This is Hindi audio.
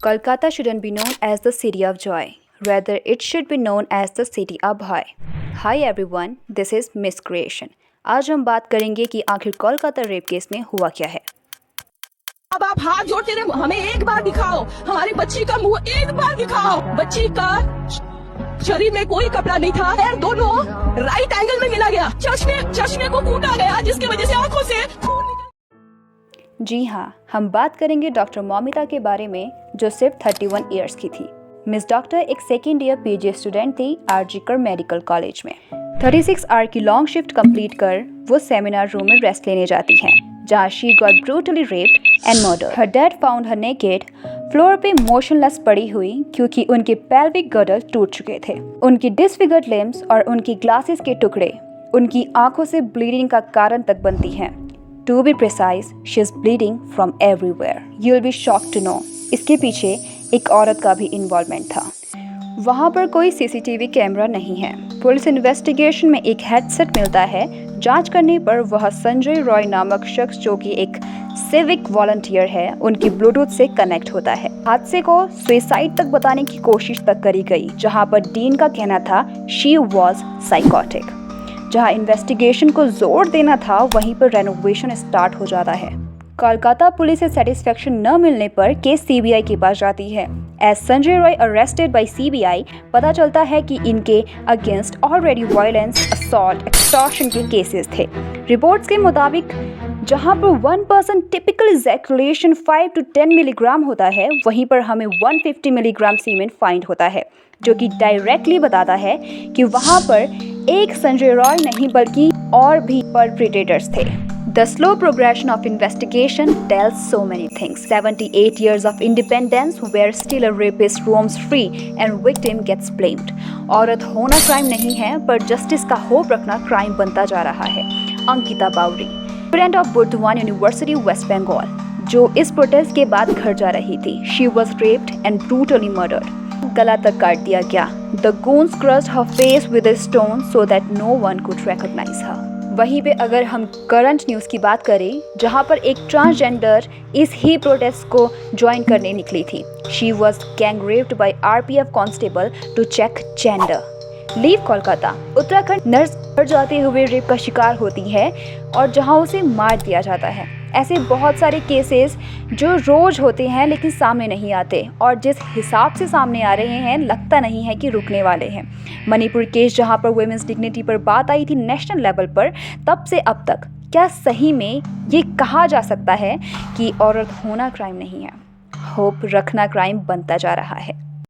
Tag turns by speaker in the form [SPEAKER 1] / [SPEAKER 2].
[SPEAKER 1] Kolkata shouldn't be known as the city of joy. Rather, it should be known as the city of bhai. Hi everyone, this is Miss Creation. आज हम बात करेंगे कि आखिर कोलकाता रेप केस में हुआ क्या है।
[SPEAKER 2] अब आप हाथ जोड़ते रहे, हमें एक बार दिखाओ, हमारी बच्ची का मुंह एक बार दिखाओ। बच्ची का शरीर में कोई कपड़ा नहीं था, पैर दोनों राइट एंगल में मिला गया, चश्मे को कूटा गया, जिसकी वजह से आंखों से खून निकल।
[SPEAKER 1] जी हाँ, हम बात करेंगे डॉक्टर मौमिता के बारे में, जो सिर्फ 31 ईयर्स की थी। मिस डॉक्टर एक सेकेंड ईयर पीजी स्टूडेंट थी आरजी कर मेडिकल कॉलेज में। 36 आवर की लॉन्ग शिफ्ट कंप्लीट कर वो सेमिनार रूम में रेस्ट लेने जाती हैं, जहाँ she got brutally raped and murdered. Her dad found her naked, floor पे मोशनलेस पड़ी हुई क्योंकि उनके पेल्विक गर्डल टूट चुके थे। उनकी डिसफिगर्ड लिम्स और उनकी ग्लासेस के टुकड़े उनकी आंखों से ब्लीडिंग का कारण तक बनती हैं। To be precise, she is bleeding from everywhere. You'll be shocked to know. इसके पीछे एक औरत का भी इन्वॉल्वमेंट था। वहाँ पर कोई सीसीटीवी कैमरा नहीं है। पुलिस इन्वेस्टिगेशन में एक हेडसेट मिलता है। जांच करने पर वह संजय रॉय नामक शख्स, जो कि एक सिविक वॉलंटियर है, उनकी ब्लूटूथ से कनेक्ट होता है। हादसे को सुसाइड तक बताने की कोशिश तक करी गई, जहाँ पर डीन का कहना था शी वॉज साइकोटिक। जहां इन्वेस्टिगेशन को जोर देना था, वहीं पर रेनोवेशन स्टार्ट हो जाता है। कोलकाता पुलिस से सेटिस्फेक्शन न मिलने पर केस सीबीआई के पास जाती है। As Sanjay Roy arrested by CBI, पता चलता है कि इनके against already violence, assault, extortion के केसेस थे। रिपोर्ट्स के मुताबिक जहां पर 1% टिपिकल इजैकुलेशन 5 to 10 मिलीग्राम होता है, वहीं पर हमें 150 मिलीग्राम सीमेन फाइंड होता है, जो कि डायरेक्टली बताता है कि वहां पर एक संजय रॉय नहीं बल्कि और भी परपेट्रेटर्स थे। The slow progression of investigation tells so many things. 78 years of independence where still a rapist roams free and victim gets blamed. औरत होना क्राइम नहीं है, पर जस्टिस का होप रखना क्राइम बनता जा रहा है। Ankita Bauri, student of Burdwan university West Bengal, जो इस प्रोटेस्ट के बाद घर जा रही थी। She was raped and brutally murdered. गला तक काट दिया गया। The goons crushed her face with a stone so that no one could recognize her. वहीं पे अगर हम करंट न्यूज़ की बात करें, जहां पर एक ट्रांसजेंडर इस ही प्रोटेस्ट को ज्वाइन करने निकली थी। She was gang raped by RPF constable to check gender. Leave Kolkata, Uttarakhand nurse घर जाते हुए रेप का शिकार होती है और जहां उसे मार दिया जाता है। ऐसे बहुत सारे केसेस जो रोज होते हैं लेकिन सामने नहीं आते, और जिस हिसाब से सामने आ रहे हैं, लगता नहीं है कि रुकने वाले हैं। मणिपुर केस, जहां पर वुमेन्स डिग्निटी पर बात आई थी नेशनल लेवल पर, तब से अब तक क्या सही में ये कहा जा सकता है कि औरत होना क्राइम नहीं है? होप रखना क्राइम बनता जा रहा है।